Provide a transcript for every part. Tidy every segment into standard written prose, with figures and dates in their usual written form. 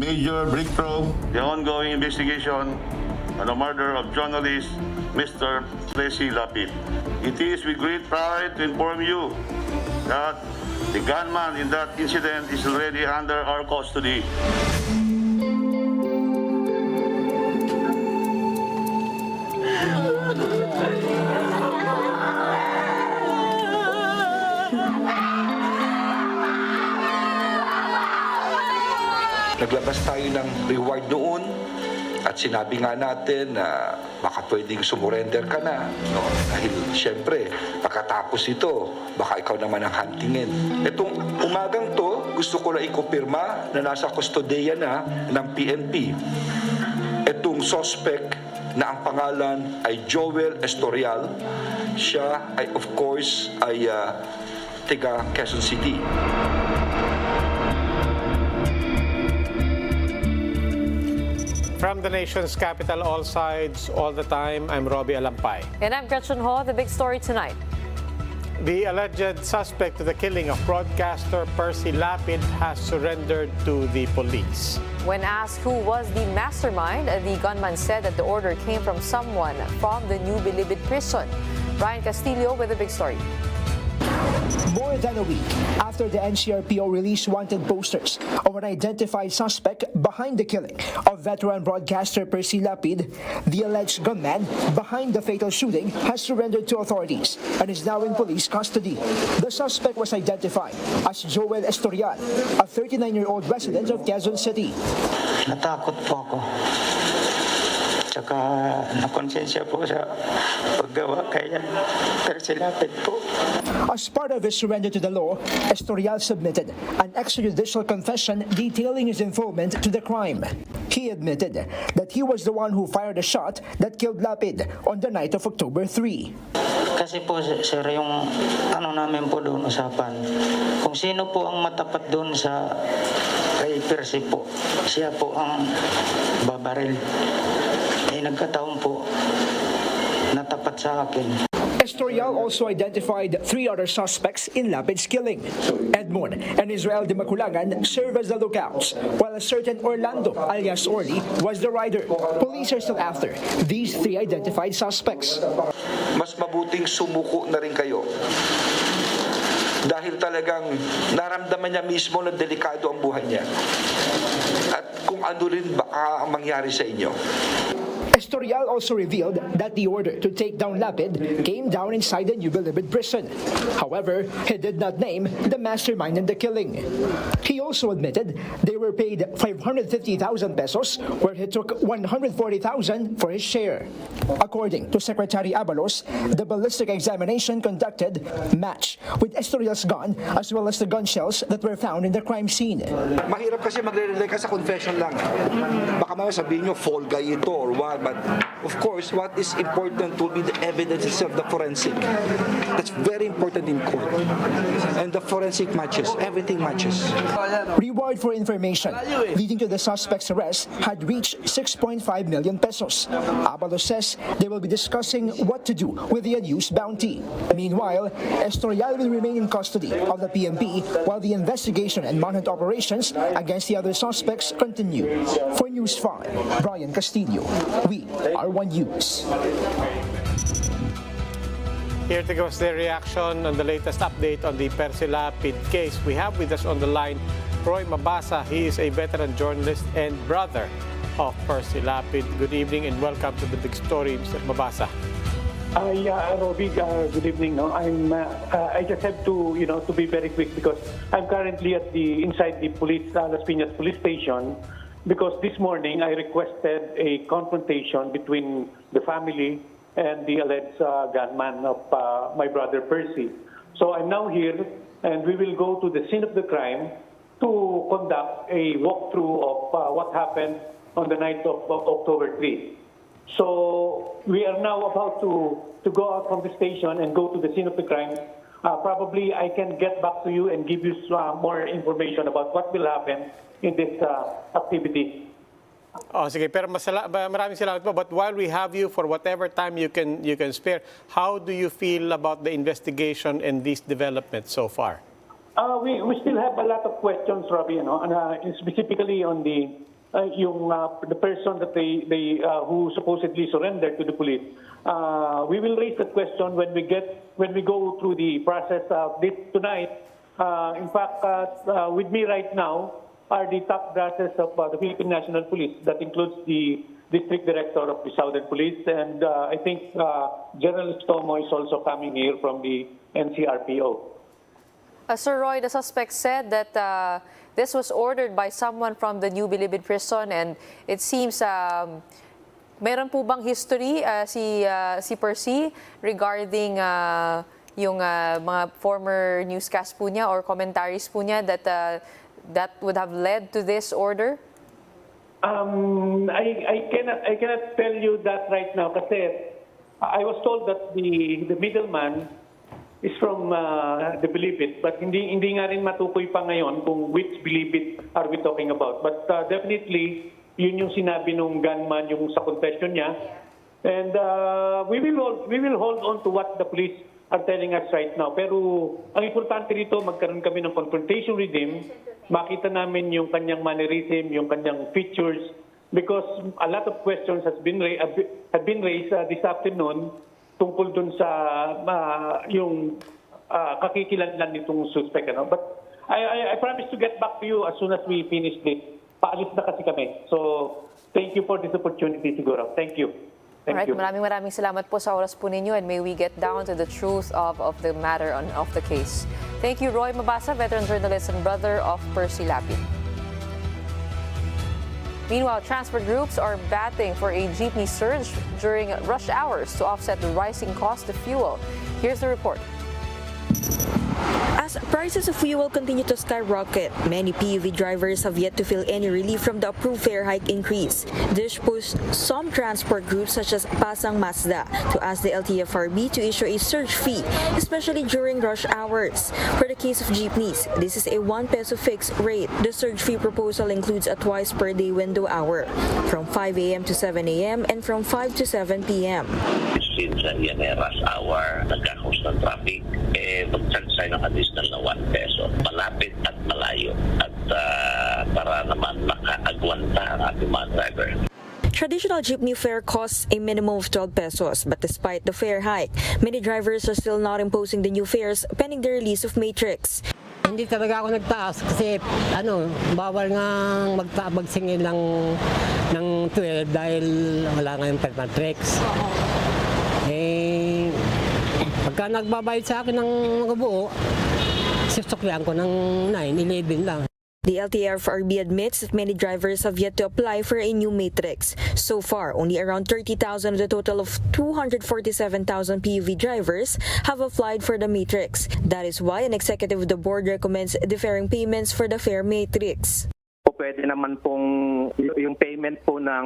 major breakthrough. The ongoing investigation on the murder of journalist Mr. Percy Lapid. It is with great pride to inform you that the gunman in that incident is already under our custody. Naglabas tayo ng reward noon at sinabi nga natin na baka pwedeng sumurrender ka na. No? Dahil siyempre, pagkatapos ito, baka ikaw naman ang hantingin. Itong umagang to, gusto ko lang ikumpirma na nasa kustodeya na ng PNP. Itong suspect na ang pangalan ay Joel Estorial. Siya ay of course ay taga Quezon City. From the nation's capital, all sides, all the time, I'm Robbie Alampay. And I'm Gretchen Ho. The big story tonight. The alleged suspect to the killing of broadcaster Percy Lapid has surrendered to the police. When asked who was the mastermind, the gunman said that the order came from someone from the New Bilibid prison. Brian Castillo with the big story. More than a week after the NCRPO released wanted posters of an identified suspect behind the killing of veteran broadcaster Percy Lapid, the alleged gunman behind the fatal shooting has surrendered to authorities and is now in police custody. The suspect was identified as Joel Estorial, a 39-year-old resident of Quezon City. Natakot po ako. Tsaka nakonsensya po sa paggawa kaya Percy Lapid po. As part of his surrender to the law, Estorial submitted an extrajudicial confession detailing his involvement to the crime. He admitted that he was the one who fired a shot that killed Lapid on the night of October 3. Kasi po sir, yung ano namin po doon usapan, kung sino po ang matapat doon sa kay Percy po, siya po ang babaril. Nagkataon po natapat sa akin. Estorial also identified 3 other suspects in Lapid's killing. Edmond and Israel de Maculangan serve as the lookouts, while a certain Orlando alias Orly was the rider. Police are still after these 3 identified suspects. Mas mabuting sumuko na rin kayo. Dahil talagang naramdaman niya mismo na delikado ang buhay niya. At kung ano rin baka ang mangyari sa inyo. Estorial also revealed that the order to take down Lapid came down inside the New Bilibid prison. However, he did not name the mastermind in the killing. He also admitted they were paid 550,000 pesos, where he took 140,000 for his share. According to Secretary Abalos, the ballistic examination conducted matched with Estorial's gun as well as the gun shells that were found in the crime scene. Mahirap kasi magre-rely ka sa confession lang. Baka mga sabihin nyo, fall guy ito or what. But of course, what is important will be the evidence itself, the forensic. That's very important in court. And the forensic matches, everything matches. Reward for information leading to the suspect's arrest had reached 6.5 million pesos. Abalos says they will be discussing what to do with the unused bounty. Meanwhile, Estorial will remain in custody of the PNP while the investigation and manhunt operations against the other suspects continue. For News 5, Brian Castillo, we are One News. Here to give us their reaction on the latest update on the Percy Lapid case. We have with us on the line Roy Mabasa. He is a veteran journalist and brother of Percy Lapid. Good evening and welcome to the big story, Mr. Mabasa. Robbie, good evening. No, I just have to, to be very quick because I'm currently inside the police, Las Piñas police station. Because this morning I requested a confrontation between the family and the alleged gunman of my brother Percy. So I'm now here and we will go to the scene of the crime to conduct a walkthrough of what happened on the night of October 3. So we are now about to go out from the station and go to the scene of the crime. Probably I can get back to you and give you more information about what will happen in this activity. Oh, sige, pero maraming salamat po. But while we have you, for whatever time you can spare, how do you feel about the investigation and these developments so far? We still have a lot of questions, Robbie, and specifically on the the person that they who supposedly surrendered to the police. We will raise that question when we go through the process of this tonight. In fact, with me right now are the top brasses of the Philippine National Police. That includes the District Director of the Southern Police, and I think General Stomo is also coming here from the NCRPO. Sir Roy, the suspect said that this was ordered by someone from the New Bilibid prison, and it seems meron po bang history si Percy regarding yung mga former newscast po niya or commentaries po niya that would have led to this order? I cannot tell you that right now kasi I was told that the middleman is from the Bilibid, but hindi nga rin matukoy pa ngayon kung which Bilibid are we talking about. But definitely, yun yung sinabi nung gunman yung sa confession niya. And we will hold on to what the police are telling us right now. Pero ang importante rito, magkaroon kami ng confrontation with him, makita namin yung kanyang mannerism, yung kanyang features, because a lot of questions have been raised this afternoon tungkol dun sa yung kakikilanlan nitong suspect. But I promise to get back to you as soon as we finish this. Paalis na kasi kami. So, thank you for this opportunity siguro. Thank you. Thank you. Maraming salamat po sa oras po ninyo, and may we get down to the truth of the matter of the case. Thank you, Roy Mabasa, veteran journalist and brother of Percy Lapid. Meanwhile, transport groups are batting for a jeepney surge during rush hours to offset the rising cost of fuel. Here's the report. As prices of fuel continue to skyrocket, many PUV drivers have yet to feel any relief from the approved fare hike increase. This pushed some transport groups such as Pasang Mazda to ask the LTFRB to issue a surge fee, especially during rush hours. For the case of jeepneys, this is a 1 peso fixed rate. The surge fee proposal includes a twice per day window hour, from 5 a.m. to 7 a.m. and from 5 to 7 p.m. Since yan ay rush hour, nagkakos ng traffic, mag-charge ng additional na 1 peso. Malapit at malayo at para naman makaagwanta ang ating mga driver. Traditional jeepney fare costs a minimum of 12 pesos, but despite the fare hike, many drivers are still not imposing the new fares pending the release of Matrix. Hindi talaga ako nagtaas kasi bawal nga magsingil ng 12 dahil wala nga yung Matrix. Pagka nagbabayad sa akin ng buo, susuklian ko ng 9-11 lang. The LTFRB admits that many drivers have yet to apply for a new matrix. So far, only around 30,000 of the total of 247,000 PUV drivers have applied for the matrix. That is why an executive of the board recommends deferring payments for the fare matrix. Pwede naman pong yung payment po ng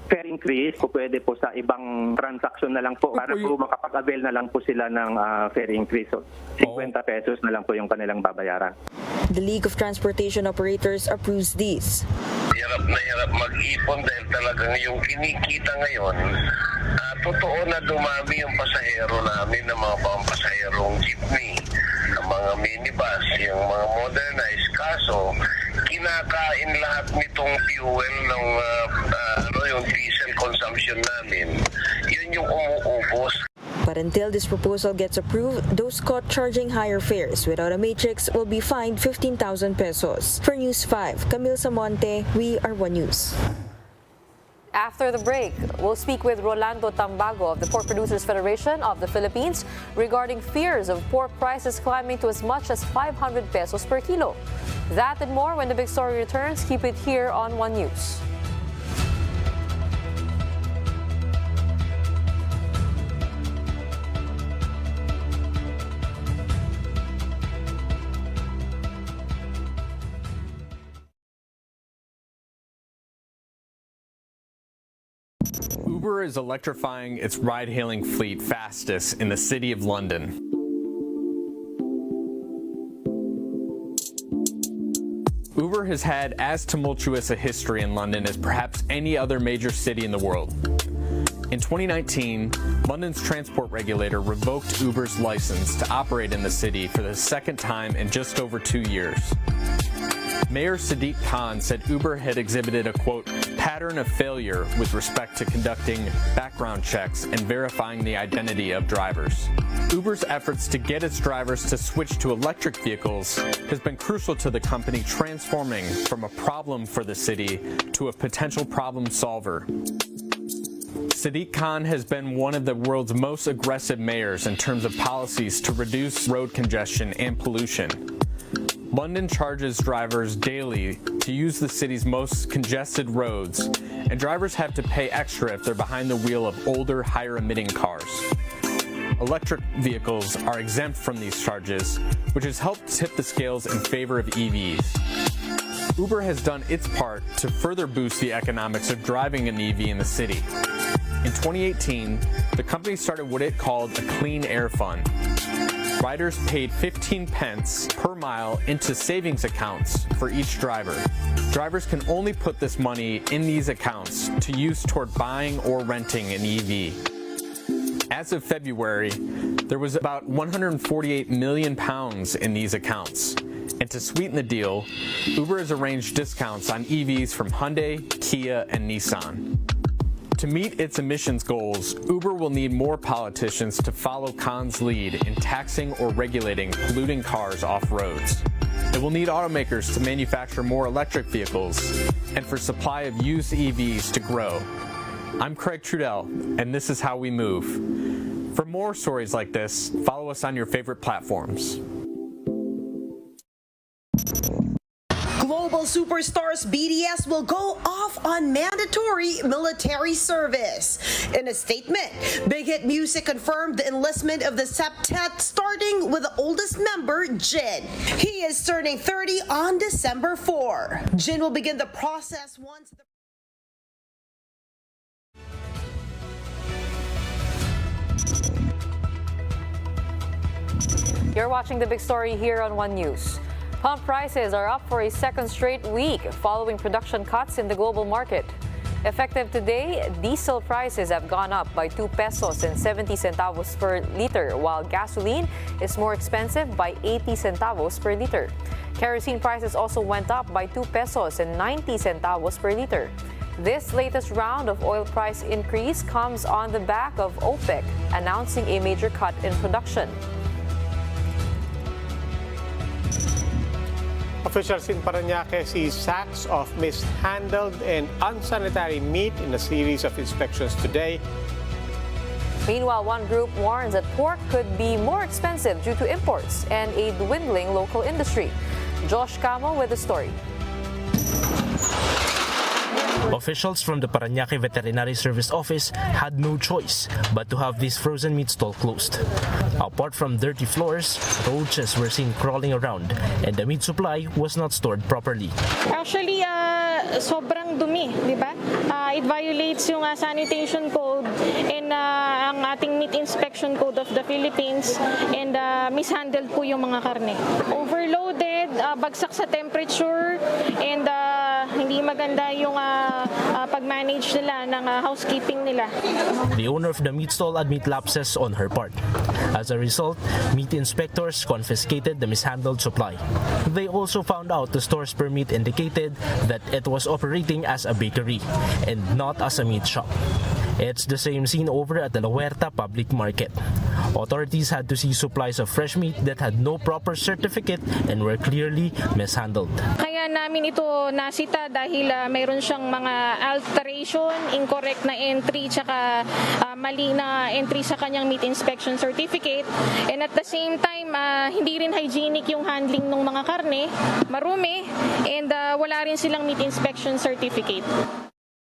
fare increase po pwede po sa ibang transaction na lang po para po makapag-avail na lang po sila ng fare increase. So, 50 pesos na lang po yung kanilang babayaran. The League of Transportation Operators approves these. Hirap na hirap mag-ipon dahil talagang yung kinikita ngayon, totoo na dumami yung pasahero namin ng mga pampasaherong jeepney, ang mga minibus, yung mga modernized. Kaso, kinakain lahat nitong fuel ng yung diesel consumption namin. Yun yung umuubos. But until this proposal gets approved, those caught charging higher fares without a matrix will be fined 15,000 pesos. For News 5, Camille Samonte, We Are One News. After the break, we'll speak with Rolando Tambago of the Pork Producers Federation of the Philippines regarding fears of pork prices climbing to as much as 500 pesos per kilo. That and more when the big story returns. Keep it here on One News. Uber is electrifying its ride-hailing fleet fastest in the City of London. Uber has had as tumultuous a history in London as perhaps any other major city in the world. In 2019, London's transport regulator revoked Uber's license to operate in the city for the second time in just over 2 years. Mayor Sadiq Khan said Uber had exhibited a, quote, pattern of failure with respect to conducting background checks and verifying the identity of drivers. Uber's efforts to get its drivers to switch to electric vehicles has been crucial to the company transforming from a problem for the city to a potential problem solver. Sadiq Khan has been one of the world's most aggressive mayors in terms of policies to reduce road congestion and pollution. London charges drivers daily to use the city's most congested roads, and drivers have to pay extra if they're behind the wheel of older, higher-emitting cars. Electric vehicles are exempt from these charges, which has helped tip the scales in favor of EVs. Uber has done its part to further boost the economics of driving an EV in the city. In 2018, the company started what it called a Clean Air Fund. Riders paid 15 pence per mile into savings accounts for each driver. Drivers can only put this money in these accounts to use toward buying or renting an EV. As of February, there was about £148 million in these accounts. And to sweeten the deal, Uber has arranged discounts on EVs from Hyundai, Kia, and Nissan. To meet its emissions goals, Uber will need more politicians to follow Khan's lead in taxing or regulating polluting cars off roads. It will need automakers to manufacture more electric vehicles and for supply of used EVs to grow. I'm Craig Trudell, and this is How We Move. For more stories like this, follow us on your favorite platforms. Global superstars BTS will go off on mandatory military service. In a statement, Big Hit Music confirmed the enlistment of the septet, starting with the oldest member, Jin. He is turning 30 on December 4. Jin will begin the process once the You're watching the big story here on One News. Pump prices are up for a second straight week following production cuts in the global market. Effective today, diesel prices have gone up by 2 pesos and 70 centavos per liter, while gasoline is more expensive by 80 centavos per liter. Kerosene prices also went up by 2 pesos and 90 centavos per liter. This latest round of oil price increase comes on the back of OPEC announcing a major cut in production. Officials in Parañaque see sacks of mishandled and unsanitary meat in a series of inspections today. Meanwhile, one group warns that pork could be more expensive due to imports and a dwindling local industry. Josh Camo with the story. Officials from the Parañaque Veterinary Service Office had no choice but to have this frozen meat stall closed. Apart from dirty floors, roaches were seen crawling around and the meat supply was not stored properly. Actually, sobrang dumi, di ba? It violates yung sanitation code and ang ating meat inspection code of the Philippines, and mishandled po yung mga karne. Overloaded, bagsak sa temperature, and hindi maganda yung pag-manage nila ng housekeeping nila. The owner of the meat stall admit lapses on her part. As a result, meat inspectors confiscated the mishandled supply. They also found out the store's permit indicated that it was operating as a bakery and not as a meat shop. It's the same scene over at the Huerta public market. Authorities had to seize supplies of fresh meat that had no proper certificate and were clearly mishandled. Kaya namin ito nasita dahil mayroon siyang mga alteration, incorrect na entry, tsaka mali na entry sa kanyang meat inspection certificate. And at the same time, hindi rin hygienic yung handling ng mga karne, marumi, and wala rin silang meat inspection certificate.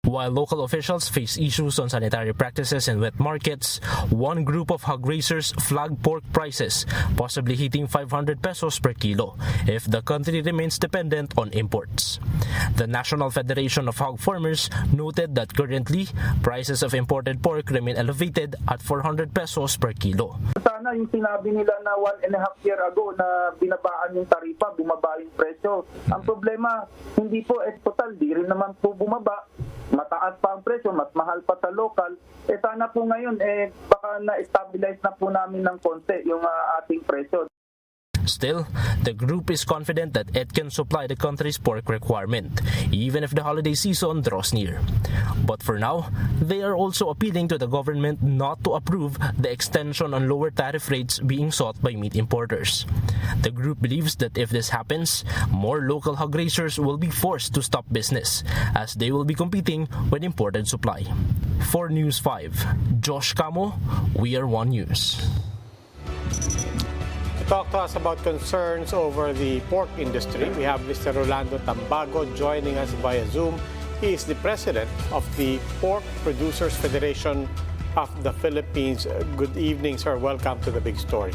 While local officials face issues on sanitary practices in wet markets, one group of hog raisers flagged pork prices, possibly hitting 500 pesos per kilo if the country remains dependent on imports. The National Federation of Hog Farmers noted that currently, prices of imported pork remain elevated at 400 pesos per kilo. Sana yung sinabi nila na 1.5 years ago na binabaan yung taripa, bumaba yung presyo. Ang problema, hindi po total, di rin naman po bumaba. Mataas pa ang presyo, mas mahal pa sa local. Sana po ngayon, baka na-stabilize na po namin ng konti yung ating presyo. Still, The group is confident that it can supply the country's pork requirement, even if the holiday season draws near. But for now, they are also appealing to the government not to approve the extension on lower tariff rates being sought by meat importers. The group believes that if this happens, more local hog raisers will be forced to stop business, as they will be competing with imported supply. For News 5, Josh Camo, We Are One News. To talk to us about concerns over the pork industry, we have Mr. Rolando Tambago joining us via Zoom. He is the president of the Pork Producers Federation of the Philippines. Good evening, sir. Welcome to The Big Story.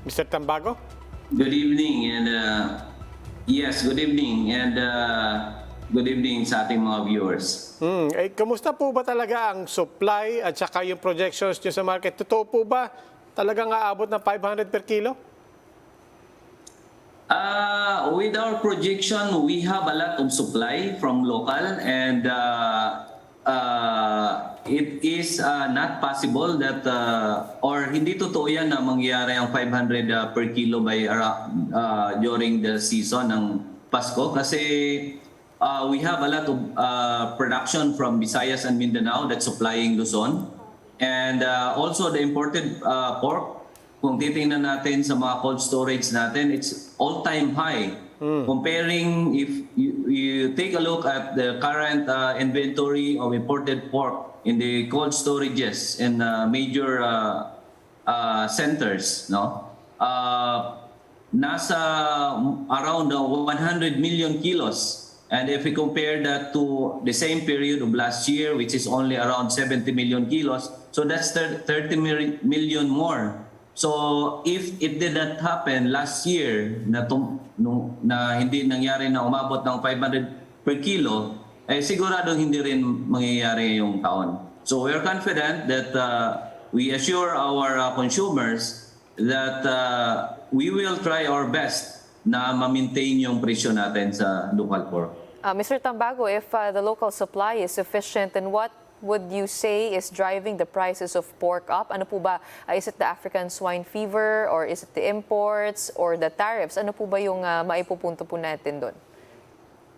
Mr. Tambago? Good evening, and yes, good evening, and good evening sa ating mga viewers. Kamusta po ba talaga ang supply at saka yung projections nyo sa market? Totoo po ba talagang aabot ng 500 per kilo? With our projection, we have a lot of supply from local, and it is not possible that or hindi totoo yan na mangyari ang 500 per kilo by during the season ng Pasko, kasi we have a lot of production from Visayas and Mindanao that's supplying Luzon, and also the imported pork. Kung titingnan natin sa mga cold storage natin, it's all-time high. Comparing, if you take a look at the current inventory of imported pork in the cold storages in major centers, no? Nasa around 100 million kilos. And if we compare that to the same period of last year, which is only around 70 million kilos, so that's 30 million more. So if it did not happen last year na hindi nangyari na umabot ng 500 per kilo, sigurado hindi rin mangyayari yung taon. So we're confident that we assure our consumers that we will try our best na ma-maintain yung presyo natin sa local pork. Mr. Tambago, if the local supply is sufficient, then what would you say is driving the prices of pork up? Ano po ba? Is it the African swine fever, or is it the imports, or the tariffs? Ano po ba yung maipupunto po natin doon?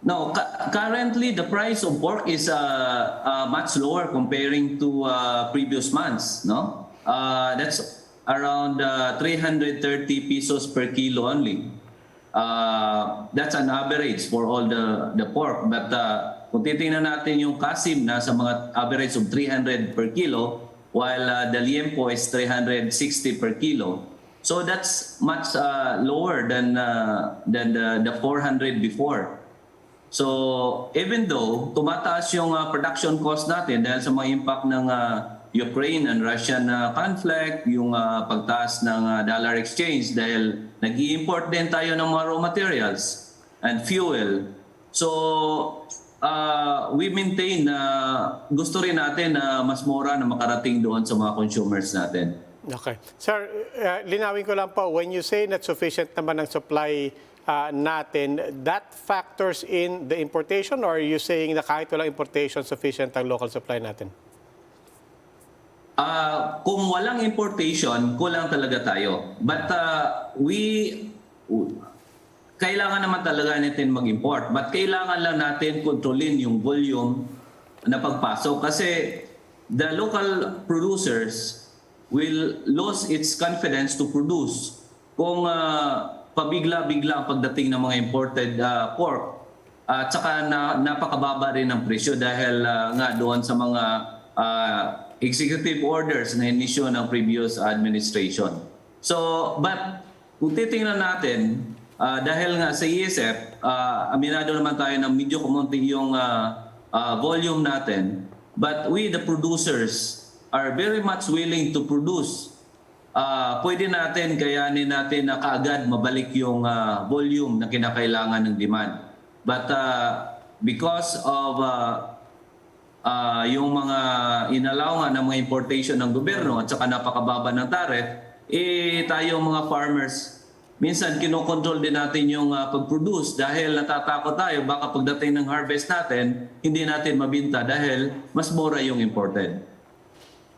No, currently the price of pork is much lower comparing to previous months. No, that's around 330 pesos per kilo only. That's an average for all the pork. But kung titingnan natin yung kasim, nasa mga average of 300 per kilo, while the liempo is 360 per kilo. So that's much lower than the 400 before. So even though tumataas yung production cost natin dahil sa mga impact ng Ukraine and Russian conflict, yung pagtaas ng dollar exchange dahil nag-i-import din tayo ng mga raw materials and fuel. So we maintain na gusto rin natin na mas mura na makarating doon sa mga consumers natin. Okay. Sir, linawin ko lang po, when you say not sufficient naman ang supply natin, that factors in the importation, or are you saying na kahit walang importation, sufficient ang local supply natin? Kung walang importation, kulang talaga tayo. But kailangan naman talaga natin mag-import. But kailangan lang natin kontrolin yung volume na pagpasok. Kasi the local producers will lose its confidence to produce kung pabigla-bigla ang pagdating ng mga imported pork. At saka napakababa rin ang presyo dahil nga doon sa mga executive orders na inisyo ng previous administration. So, but kung titingnan natin, dahil nga sa ISF, aminado naman tayo na medyo kumunti yung volume natin, but we, the producers, are very much willing to produce. Pwede natin, kayanin natin na kaagad mabalik yung volume na kinakailangan ng demand. But because of yung mga inalaw ng mga importation ng gobyerno at saka napakababa ng tariff, tayo mga farmers, minsan kinokontrol din natin yung pag-produce dahil natatakot tayo baka pagdating ng harvest natin, hindi natin mabinta dahil mas mura yung imported.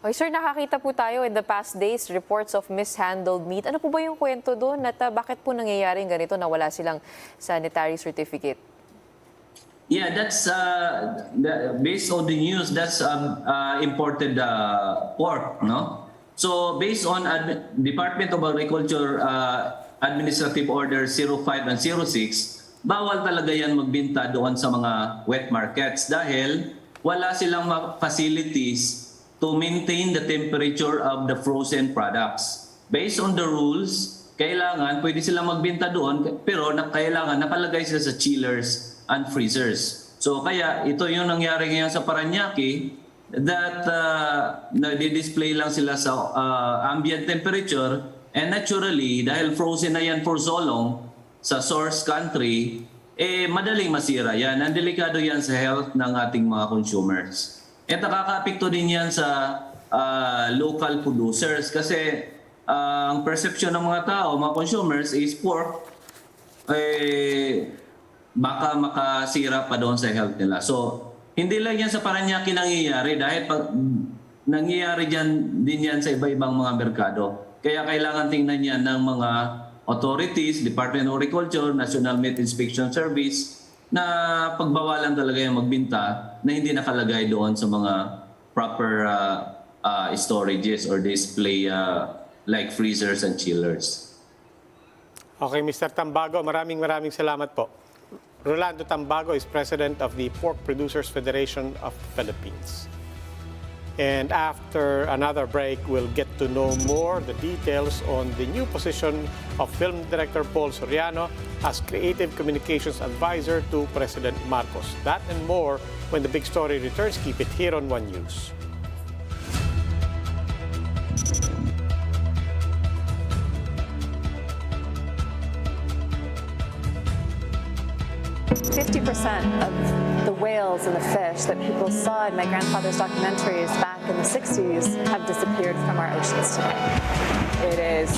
Okay, sir, nakakita po tayo in the past days reports of mishandled meat. Ano po ba yung kwento doon at bakit po nangyayaring ganito na wala silang sanitary certificate? Yeah, that's based on the news. That's imported pork, no? So based on Department of Agriculture Administrative Order 05 and 06, bawal talaga yan magbenta doon sa mga wet markets dahil wala silang facilities to maintain the temperature of the frozen products. Based on the rules, kailangan, pwede silang magbenta doon, pero kailangan nakalagay sila sa chillers and freezers. So kaya ito yung nangyari ngayon sa Parañaque, that nadi-display lang sila sa ambient temperature, and naturally, dahil frozen na yan for so long sa source country, madaling masira yan. Ang delikado yan sa health ng ating mga consumers. At nakaka-apekto din yan sa local producers kasi ang perception ng mga tao, mga consumers, is pork, baka makasira pa doon sa health nila. So, hindi lang yan sa Parañaque nangyayari dahil nangyayari din yan sa iba-ibang mga merkado. Kaya kailangan tingnan yan ng mga authorities, Department of Agriculture, National Meat Inspection Service, na pagbawalan talaga yung magbinta na hindi nakalagay doon sa mga proper storages or display like freezers and chillers. Okay, Mr. Tambago, maraming salamat po. Rolando Tambago is president of the Pork Producers Federation of the Philippines. And after another break, we'll get to know more the details on the new position of film director Paul Soriano as Creative Communications Advisor to President Marcos. That and more when the big story returns. Keep it here on One News. Of the whales and the fish that people saw in my grandfather's documentaries back in the 60s have disappeared from our oceans today. It is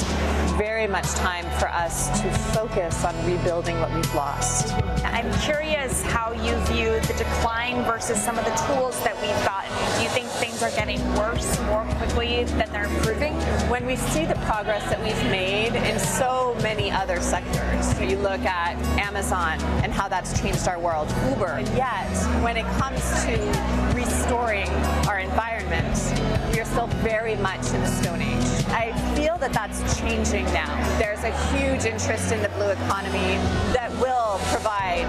very much time for us to focus on rebuilding what we've lost. I'm curious how you view the decline versus some of the tools that we've gotten. Do you think things are getting worse more quickly than they're improving? When we see the progress that we've made in so many other sectors, so you look at Amazon and how that's changed our world, Uber, and yet when it comes to restoring our environment, we are still very much in the Stone Age. I feel that that's changing now. There's a huge interest in the blue economy that will provide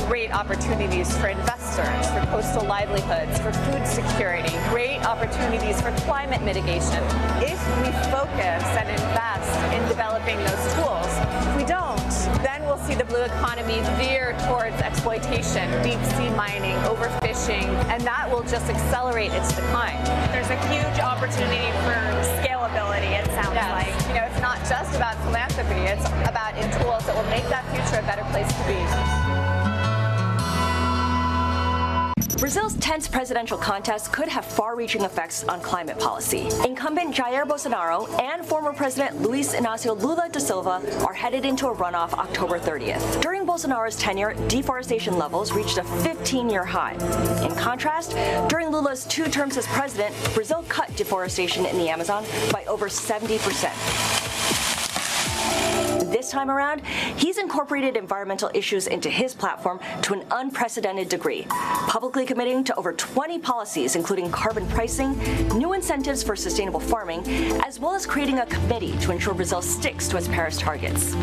great opportunities for investors, for coastal livelihoods, for food security, great opportunities for climate mitigation. If we focus and invest in developing those tools, if we don't, then we'll see the blue economy veer towards exploitation, deep sea mining, overfishing, and that will just accelerate its decline. There's a huge opportunity for scalability, it sounds like. You know, it's not just about philanthropy, it's about in tools that will make that future a better place to be. Brazil's tense presidential contest could have far-reaching effects on climate policy. Incumbent Jair Bolsonaro and former President Luiz Inácio Lula da Silva are headed into a runoff October 30th. During Bolsonaro's tenure, deforestation levels reached a 15-year high. In contrast, during Lula's 2 terms as president, Brazil cut deforestation in the Amazon by over 70%. This time around, he's incorporated environmental issues into his platform to an unprecedented degree, publicly committing to over 20 policies, including carbon pricing, new incentives for sustainable farming, as well as creating a committee to ensure Brazil sticks to its Paris targets.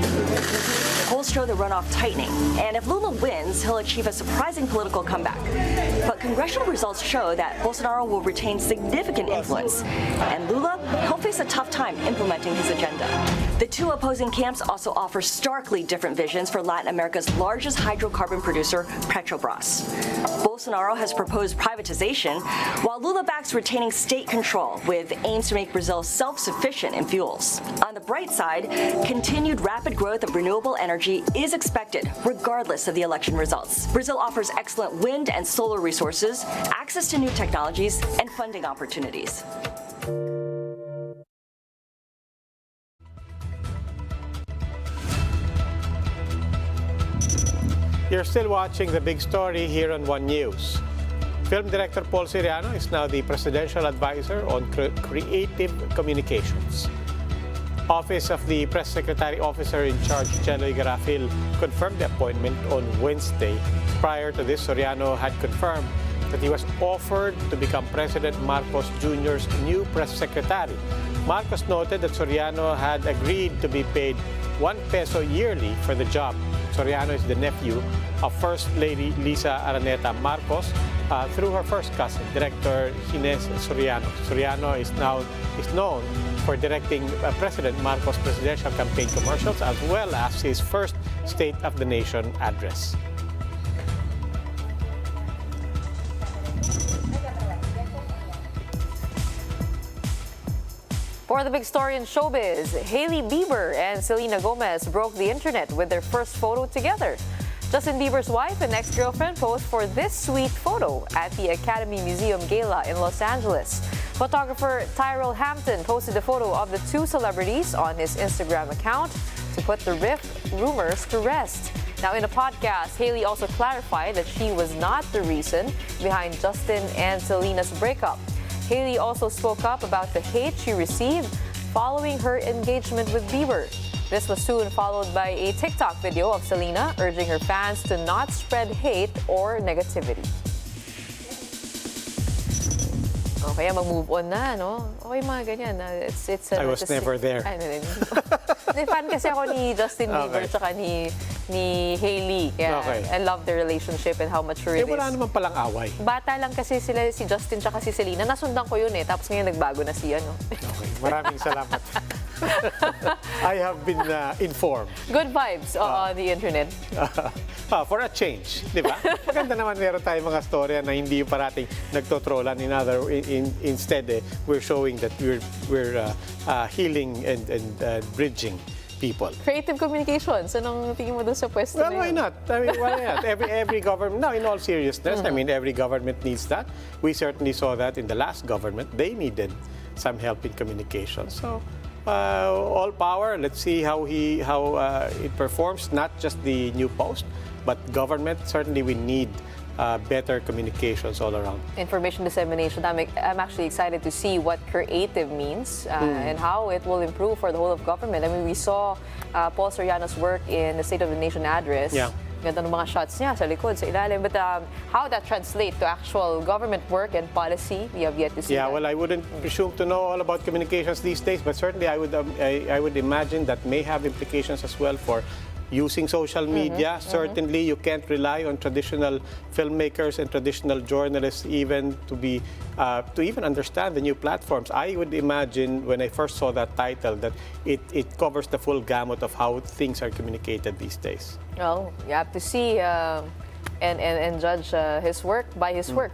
Polls show the runoff tightening, and if Lula wins, he'll achieve a surprising political comeback. But congressional results show that Bolsonaro will retain significant influence, and Lula, he'll face a tough time implementing his agenda. The 2 opposing camps also offer starkly different visions for Latin America's largest hydrocarbon producer, Petrobras. Bolsonaro has proposed privatization, while Lula backs retaining state control with aims to make Brazil self-sufficient in fuels. On the bright side, continued rapid growth of renewable energy is expected, regardless of the election results. Brazil offers excellent wind and solar resources, access to new technologies, and funding opportunities. You're still watching The Big Story here on One News. Film director Paul Soriano is now the presidential advisor on creative communications. Office of the Press Secretary Officer in Charge, Cheloy Garafil, confirmed the appointment on Wednesday. Prior to this, Soriano had confirmed that he was offered to become President Marcos Jr.'s new press secretary. Marcos noted that Soriano had agreed to be paid 1 peso yearly for the job. Soriano is the nephew of First Lady Lisa Araneta Marcos through her first cousin, Director Ines Soriano. Soriano is known for directing President Marcos' presidential campaign commercials as well as his first State of the Nation address. For the big story in showbiz, Hailey Bieber and Selena Gomez broke the internet with their first photo together. Justin Bieber's wife and ex-girlfriend posed for this sweet photo at the Academy Museum Gala in Los Angeles. Photographer Tyrell Hampton posted a photo of the two celebrities on his Instagram account to put the rift rumors to rest. Now, in a podcast, Hailey also clarified that she was not the reason behind Justin and Selena's breakup. Hailey also spoke up about the hate she received following her engagement with Bieber. This was soon followed by a TikTok video of Selena urging her fans to not spread hate or negativity. Okay, mag-move on na, no? Okay, mga ganyan. I was never there. Fan kasi ako ni Justin Bieber tsaka ni Hailey. Yeah, I love their relationship and how mature it is. Wala naman palang away. Bata lang kasi sila, si Justin tsaka si Selena. Nasundan ko yun tapos ngayon nagbago na siya, no? Okay, maraming salamat. I have been informed. Good vibes on the internet. For a change, di ba? Maganda naman meron tayong mga storya na hindi yung parating nagtotrollan. Instead, we're showing that we're healing and bridging people. Creative communications. Anong tingin mo dun sa pwesto Well, why not? I mean, why not? Every government, now in all seriousness, I mean, every government needs that. We certainly saw that in the last government. They needed some help in communication. So, all power. Let's see how it performs. Not just the new post, but government. Certainly, we need better communications all around. Information dissemination. I'm actually excited to see what creative means and how it will improve for the whole of government. I mean, we saw Paul Soriano's work in the State of the Nation address. Yeah. Ganda ng mga shots niya sa likod, sa ilalim. But how that translates to actual government work and policy, we have yet to see. Yeah, that. well, I wouldn't presume to know all about communications these days, but certainly I would imagine that may have implications as well for using social media. Certainly, you can't rely on traditional filmmakers and traditional journalists even to even understand the new platforms. I would imagine when I first saw that title that it covers the full gamut of how things are communicated these days. Well, you have to see and judge his work by his work.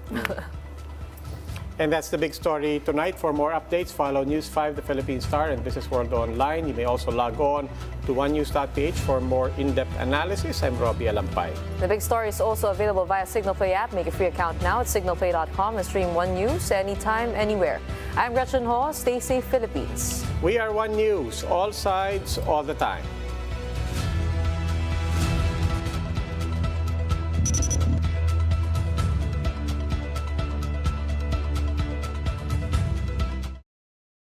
And that's the big story tonight. For more updates, follow News 5, The Philippine Star, and Business World Online. You may also log on to onenews.ph for more in-depth analysis. I'm Robbie Alampay. The big story is also available via Signal Play app. Make a free account now at signalplay.com and stream One News anytime, anywhere. I'm Gretchen Ho. Stay safe, Philippines. We are One News, all sides, all the time.